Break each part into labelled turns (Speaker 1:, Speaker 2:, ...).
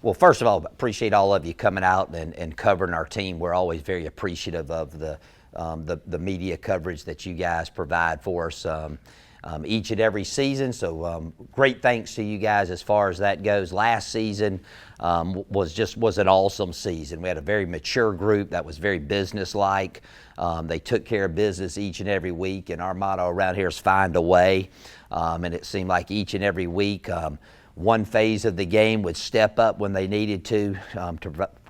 Speaker 1: Well, first of all, appreciate all of you coming out and covering our team. We're always very appreciative of the media coverage that you guys provide for us each and every season. So great thanks to you guys as far as that goes. Last season was an awesome season. We had a very mature group that was very businesslike. They took care of business each and every week, and our motto around here is find a way. And it seemed like each and every week one phase of the game would step up when they needed to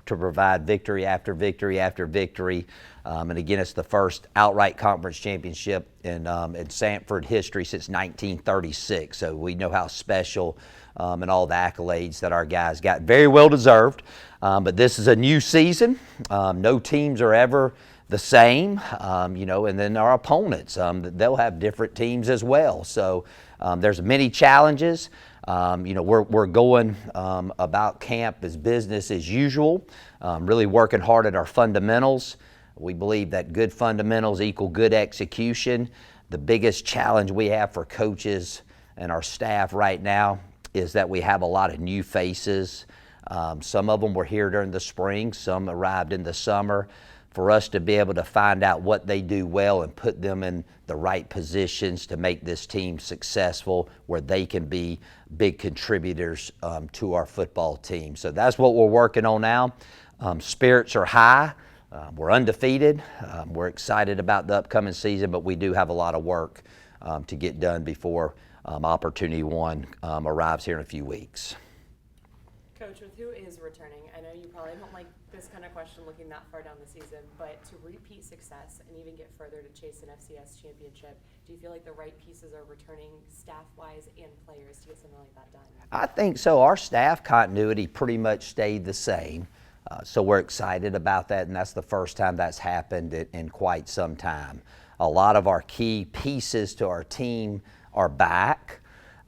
Speaker 1: provide victory after victory after victory. And again, it's the first outright conference championship in Samford history since 1936. So we know how special and all the accolades that our guys got. Very well deserved. But this is a new season. No teams are ever the same, and then our opponents, they'll have different teams as well. So there's many challenges. We're going about camp as business as usual, really working hard at our fundamentals. We believe that good fundamentals equal good execution. The biggest challenge we have for coaches and our staff right now is that we have a lot of new faces. Some of them were here during the spring, some arrived in the summer. For us to be able to find out what they do well and put them in the right positions to make this team successful where they can be big contributors to our football team. So that's what we're working on now. Spirits are high. We're undefeated. We're excited about the upcoming season, but we do have a lot of work to get done before Opportunity One arrives here in a few weeks.
Speaker 2: Coach, with who is returning, I know you probably don't like this kind of question looking that far down the season, but to repeat success and even get further to chase an FCS championship, do you feel like the right pieces are returning staff-wise and players to get something like that done?
Speaker 1: I think so. Our staff continuity pretty much stayed the same, so we're excited about that, and that's the first time that's happened in quite some time. A lot of our key pieces to our team are back.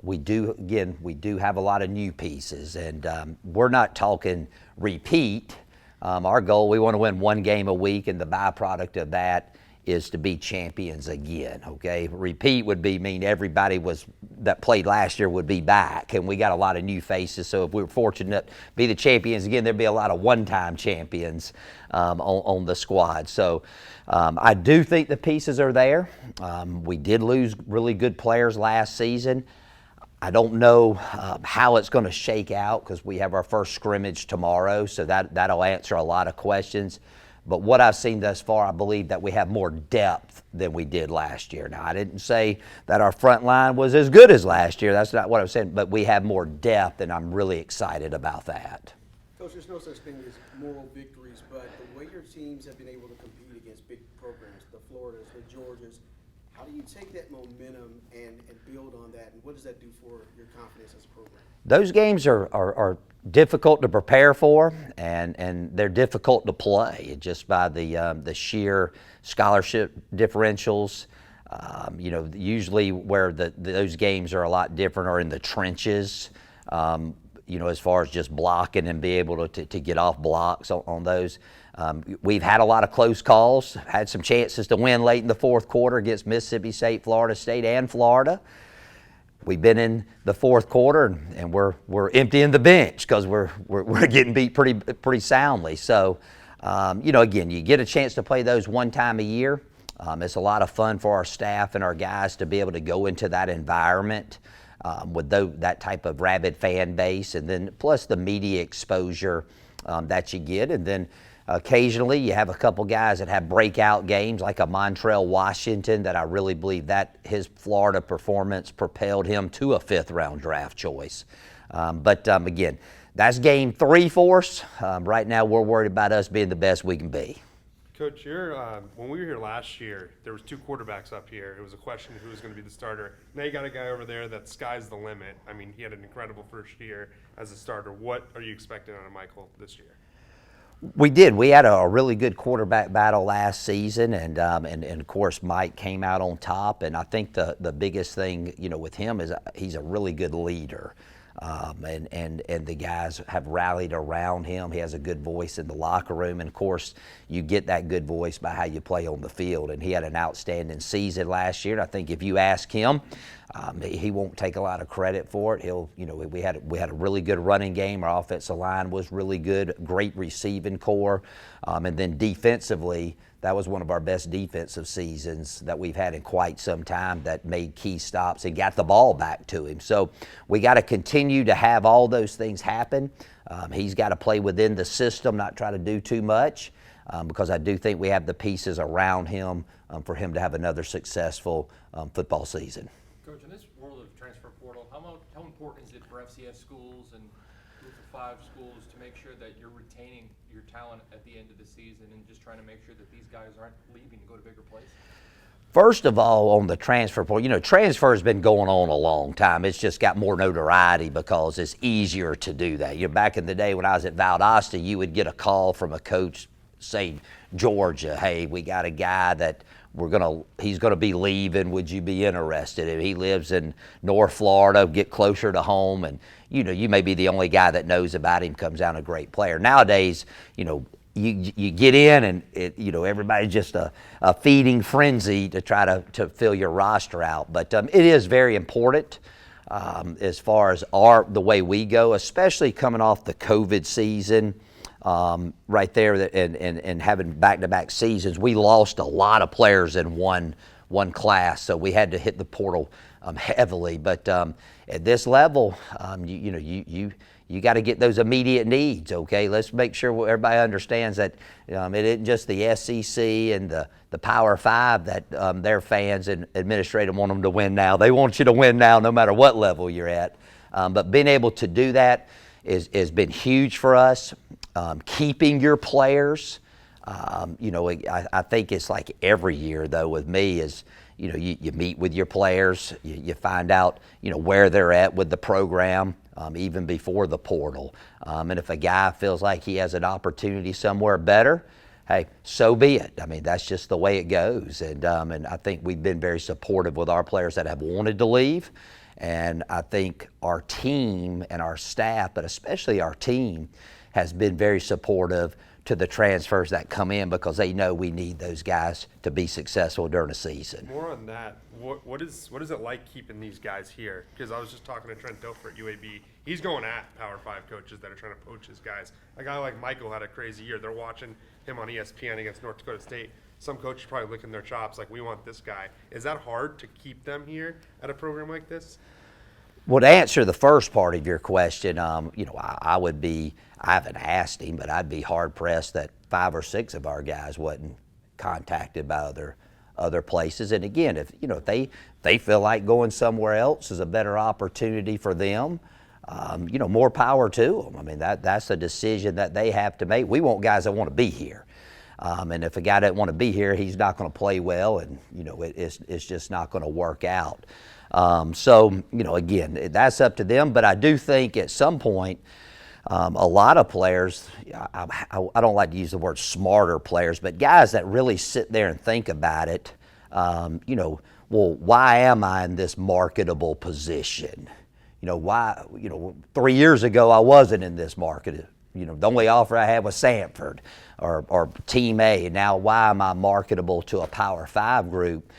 Speaker 1: We do have a lot of new pieces, and we're not talking repeat. Our goal, we want to win one game a week, and the byproduct of that is to be champions again, okay? Repeat would mean everybody that played last year would be back, and we got a lot of new faces, so if we were fortunate to be the champions again, there'd be a lot of one-time champions on the squad. So I do think the pieces are there. We did lose really good players last season. I don't know how it's going to shake out because we have our first scrimmage tomorrow, so that'll answer a lot of questions. But what I've seen thus far, I believe that we have more depth than we did last year. Now, I didn't say that our front line was as good as last year. That's not what I'm saying, but we have more depth, and I'm really excited about that.
Speaker 3: Coach, there's no such thing as moral victories, but the way your teams have been able to compete against big programs, the Floridas, the Georgias, how do you take that momentum and build on that, and what does that do for your confidence as a program?
Speaker 1: Those games are difficult to prepare for, and they're difficult to play just by the sheer scholarship differentials. Usually where those games are a lot different are in the trenches, as far as just blocking and be able to get off blocks on those. We've had a lot of close calls, had some chances to win late in the fourth quarter against Mississippi State, Florida State, and Florida. We've been in the fourth quarter, and we're emptying the bench because we're getting beat pretty soundly. So, again, you get a chance to play those one time a year. It's a lot of fun for our staff and our guys to be able to go into that environment with that type of rabid fan base, and then plus the media exposure that you get, and then occasionally you have a couple guys that have breakout games like a Montrell Washington that I really believe that his Florida performance propelled him to a fifth-round draft choice. But again, that's game 3 for us. Right now we're worried about us being the best we can be.
Speaker 4: Coach, when we were here last year, there was 2 quarterbacks up here. It was a question of who was going to be the starter. Now you got a guy over there that sky's the limit. I mean, he had an incredible first year as a starter. What are you expecting out of Michael this year?
Speaker 1: We did. We had a really good quarterback battle last season, and of course Mike came out on top. And I think the biggest thing with him is he's a really good leader, and the guys have rallied around him. He has a good voice in the locker room, and of course you get that good voice by how you play on the field. And he had an outstanding season last year. And I think if you ask him, He won't take a lot of credit for it. We had a really good running game. Our offensive line was really good, great receiving core, and then defensively, that was one of our best defensive seasons that we've had in quite some time. That made key stops and got the ball back to him. So we got to continue to have all those things happen. He's got to play within the system, not try to do too much, because I do think we have the pieces around him for him to have another successful football season.
Speaker 5: Coach, in this world of transfer portal, how important is it for FCS schools and Group of 5 schools to make sure that you're retaining your talent at the end of the season and just trying to make sure that these guys aren't leaving to go to bigger places?
Speaker 1: First of all, on the transfer portal, transfer has been going on a long time. It's just got more notoriety because it's easier to do that. Back in the day when I was at Valdosta, you would get a call from a coach saying, Georgia, hey, we got a guy that he's gonna be leaving. Would you be interested? If he lives in North Florida, get closer to home, and you may be the only guy that knows about him. Comes down a great player. Nowadays, you get in and everybody's just a feeding frenzy to try to fill your roster out. But it is very important as far as the way we go, especially coming off the COVID season. Right there, and having back-to-back seasons, we lost a lot of players in one class, so we had to hit the portal heavily. But at this level, you got to get those immediate needs. Okay, let's make sure everybody understands that it isn't just the SEC and the Power 5 that their fans and administrators want them to win now. They want you to win now, no matter what level you're at. But being able to do that has been huge for us. Keeping your players, I think it's like every year though with me is, you meet with your players, you find out, where they're at with the program, even before the portal. And if a guy feels like he has an opportunity somewhere better, hey, so be it. I mean, that's just the way it goes. And I think we've been very supportive with our players that have wanted to leave. And I think our team and our staff, but especially our team, has been very supportive to the transfers that come in because they know we need those guys to be successful during the season.
Speaker 4: More on that, what is it like keeping these guys here? Because I was just talking to Trent Dilfer at UAB. He's going at Power 5 coaches that are trying to poach his guys. A guy like Michael had a crazy year. They're watching him on ESPN against North Dakota State. Some coaches probably licking their chops like, we want this guy. Is that hard to keep them here at a program like this?
Speaker 1: Well, to answer the first part of your question, I haven't asked him, but I'd be hard pressed that 5 or 6 of our guys wasn't contacted by other places. And again, if they feel like going somewhere else is a better opportunity for them, more power to them. I mean, that's a decision that they have to make. We want guys that want to be here. And if a guy doesn't want to be here, he's not going to play well, and it's just not going to work out. So again, that's up to them. But I do think at some point, a lot of players, I don't like to use the word smarter players, but guys that really sit there and think about it, well, why am I in this marketable position? Why, 3 years ago I wasn't in this market. The only offer I had was Samford or Team A. Now why am I marketable to a Power 5 group?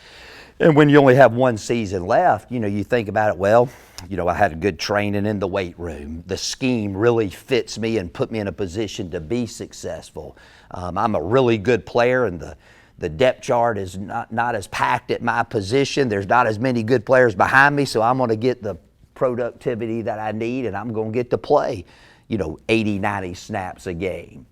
Speaker 1: And when you only have one season left, you think about it, well, I had a good training in the weight room. The scheme really fits me and put me in a position to be successful. I'm a really good player, and the depth chart is not as packed at my position. There's not as many good players behind me, so I'm going to get the productivity that I need, and I'm going to get to play, 80, 90 snaps a game.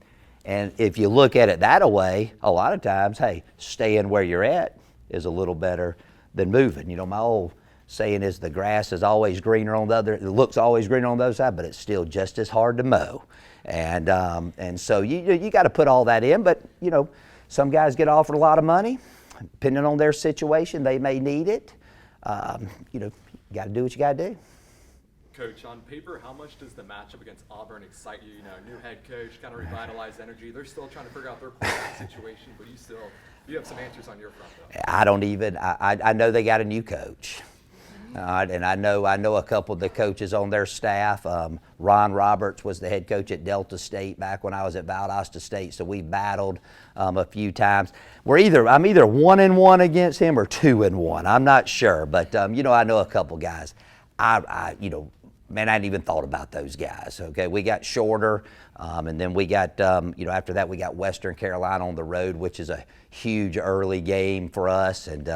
Speaker 1: And if you look at it that way, a lot of times, hey, staying where you're at is a little better than moving. My old saying is the grass is always greener on the other, it looks always greener on the other side, but it's still just as hard to mow. And so you got to put all that in, but some guys get offered a lot of money. Depending on their situation, they may need it. You got to do what you got to do.
Speaker 6: Coach, on paper, how much does the matchup against Auburn excite you? New head coach, kind of revitalized energy. They're still trying to figure out their quarterback situation, but you have some answers on your front, though.
Speaker 1: I know they got a new coach. And I know a couple of the coaches on their staff. Ron Roberts was the head coach at Delta State back when I was at Valdosta State, so we battled a few times. I'm either 1-1 against him or 2-1. I'm not sure, but I know a couple guys. Man, I hadn't even thought about those guys. Okay, we got Shorter, and then we got after that we got Western Carolina on the road, which is a huge early game for us, and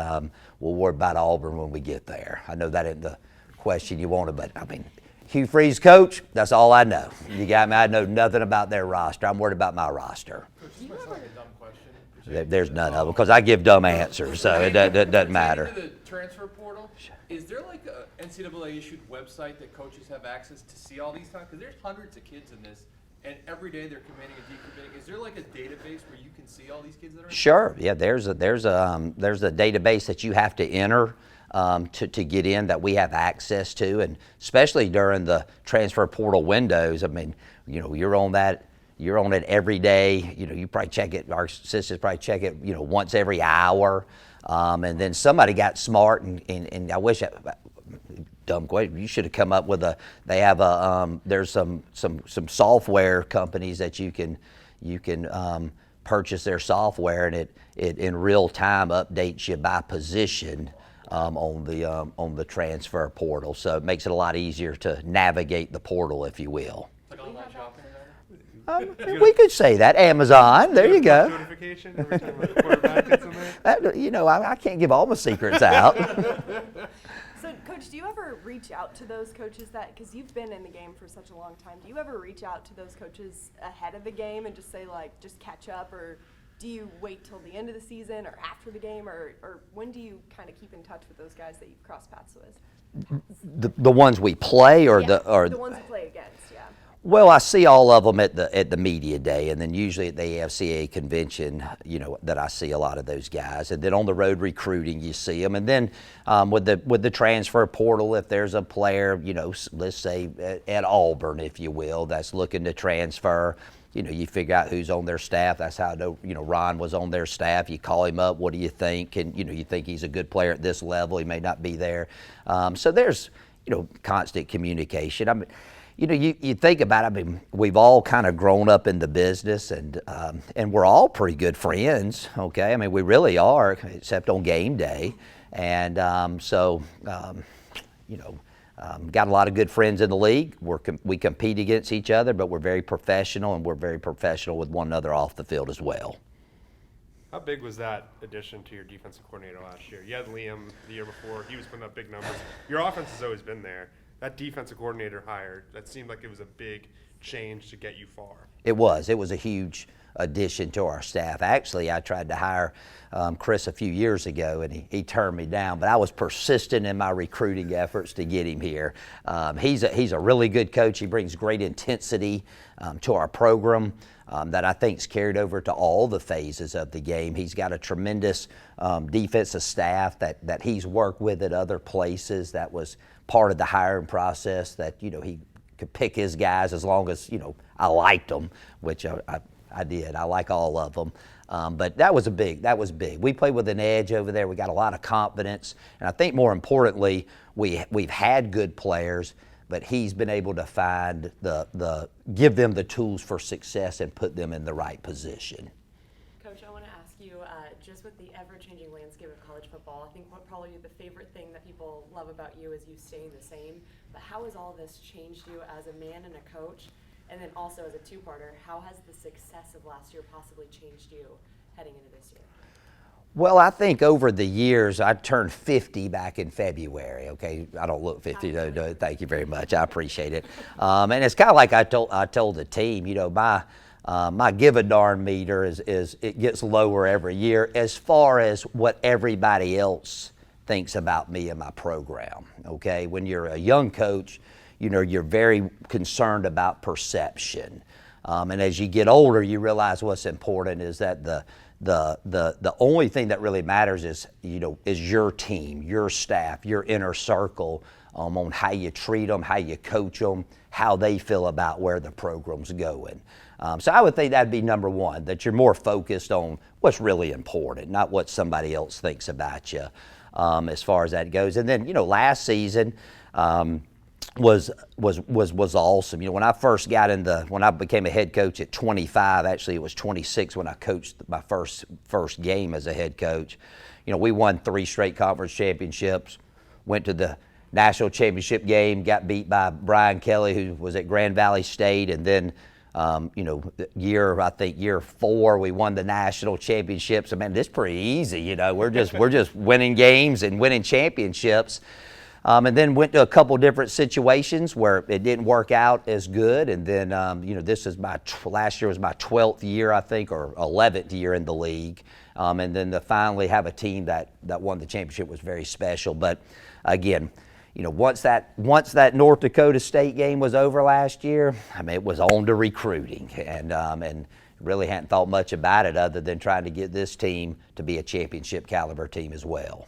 Speaker 1: we'll worry about Auburn when we get there. I know that isn't the question you wanted, but I mean, Hugh Freeze coach, that's all I know. You got me? I know nothing about their roster. I'm worried about my roster.
Speaker 5: This might sound like a dumb question.
Speaker 1: There's none of them because I give dumb answers, so it doesn't matter.
Speaker 5: Pertaining to the transfer portal, is there like a NCAA issued website that coaches have access to see all these times? Because there's hundreds of kids in this, and every day they're committing and decommitting. Is there like a database where you can see all these kids that are in?
Speaker 1: Sure. Yeah. There's a database that you have to enter to get in that we have access to, and especially during the transfer portal windows. I mean, you're on that. You're on it every day. You probably check it. Our assistants probably check it. Once every hour. And then somebody got smart, and I wish. Dumb question. You should have come up with they have there's some software companies that you can purchase their software, and it in real time updates you by position on the transfer portal. So it makes it a lot easier to navigate the portal, if you will.
Speaker 5: Like online shopping?
Speaker 1: We could say that. Amazon. There you go.
Speaker 4: Notification every time a quarterback gets in there.
Speaker 1: I can't give all my secrets out.
Speaker 7: So, Coach, do you ever reach out to those coaches because you've been in the game for such a long time, do you ever reach out to those coaches ahead of the game and just say, just catch up, or do you wait till the end of the season or after the game, or when do you kind of keep in touch with those guys that you've crossed paths with?
Speaker 1: The ones we play, or
Speaker 7: the ones you play against, yeah.
Speaker 1: Well, I see all of them at the media day, and then usually at the AFCA convention, that I see a lot of those guys. And then on the road recruiting, you see them. And then with the transfer portal, if there's a player, let's say at Auburn, if you will, that's looking to transfer, you figure out who's on their staff. That's how I know, Ron was on their staff. You call him up. What do you think? And, you think he's a good player at this level. He may not be there. So there's, constant communication. I mean, you think about it, I mean, we've all kind of grown up in the business, and we're all pretty good friends, okay? I mean, we really are, except on game day. And got a lot of good friends in the league. We compete against each other, but we're very professional, and we're very professional with one another off the field as well.
Speaker 4: How big was that addition to your defensive coordinator last year? You had Liam the year before. He was putting up big numbers. Your offense has always been there. That defensive coordinator hire, that seemed like it was a big change to get you far.
Speaker 1: It was a huge addition to our staff. Actually, I tried to hire Chris a few years ago, and he turned me down, but I was persistent in my recruiting efforts to get him here. He's a really good coach. He brings great intensity to our program that I think's carried over to all the phases of the game. He's got a tremendous defensive staff that he's worked with at other places. That was part of the hiring process, that he could pick his guys as long as I liked them, which I did. I like all of them. But that was big. We played with an edge over there. We got a lot of confidence, and I think more importantly, we've had good players, but he's been able to find give them the tools for success and put them in the right position.
Speaker 2: Coach, I want to ask you, just with the ever-changing landscape of college football, I think what probably the favorite thing that people love about you is you staying the same. But how has all this changed you as a man and a coach? And then also as a two-parter, how has the success of last year possibly changed you heading into this year?
Speaker 1: Well, I think over the years, I turned 50 back in February, okay? I don't look 50, no, thank you very much, I appreciate it. And it's kind of like I told the team, my give a darn meter is it gets lower every year as far as what everybody else thinks about me and my program, okay? When you're a young coach, you're very concerned about perception. And as you get older, you realize what's important is that the only thing that really matters is your team, your staff, your inner circle, on how you treat them, how you coach them, how they feel about where the program's going. So I would think that'd be number one, that you're more focused on what's really important, not what somebody else thinks about you. as far as that goes. And then, last season was awesome. When I first when I became a head coach at 25, actually it was 26 when I coached my first game as a head coach. We won 3 straight conference championships, went to the national championship game, got beat by Brian Kelly, who was at Grand Valley State, and then year 4 we won the national championships. I mean, this is pretty easy. We're just winning games and winning championships. And then went to a couple different situations where it didn't work out as good. And then, this is last year was my 12th year, I think, or 11th year in the league. And then to finally have a team that won the championship was very special. But again, once that North Dakota State game was over last year, I mean, it was on to recruiting, and really hadn't thought much about it other than trying to get this team to be a championship caliber team as well.